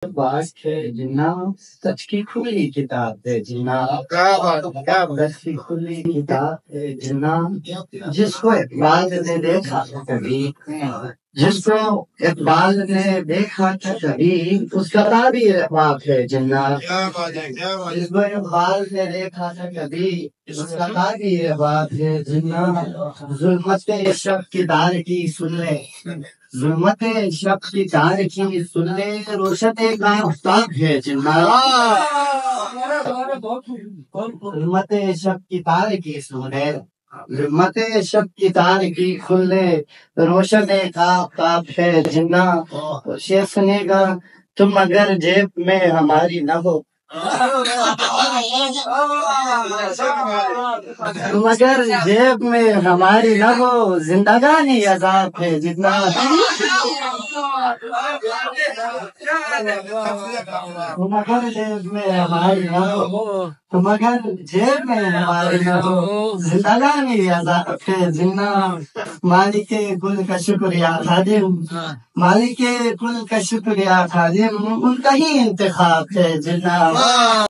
باز ہے جناب سچ کی کھلی کتاب ہے جناب سچ کی کھلی کتاب ہے جناب جس کو اقبال نے دیکھا تھا کبھی جس کو اقبال نے دیکھا تھا کبھی اس کا تعبیر احباب ہے جناب جس کو اقبال نے دیکھا تھا کبھی اس کا تعبیر احباب ہے جناب ظلمت شب کی دار کی سن لے ظلمت شب کی تار کی سن لے روشن کا آفتاب ہے جناب ظلمت شب کی تار کی سن لے ظلمت شب کی تار کی کھل لے روشن کا آفتاب ہے جناب شیخ سنے گا تم اگر جیب میں ہماری نہ ہو تم اگر جیب میں ہماری نہ ہو زندگانی عذاب ہے جتنا تم اگر جیب میں ہماری نہ ہو تم اگر جیب میں ہماری نہ ہو زندگانی عذاب ہے جتنا مالک کل کا شکریہ خادم مالک کل کا شکریہ خادم ان کا ہی انتخاب ہے جتنا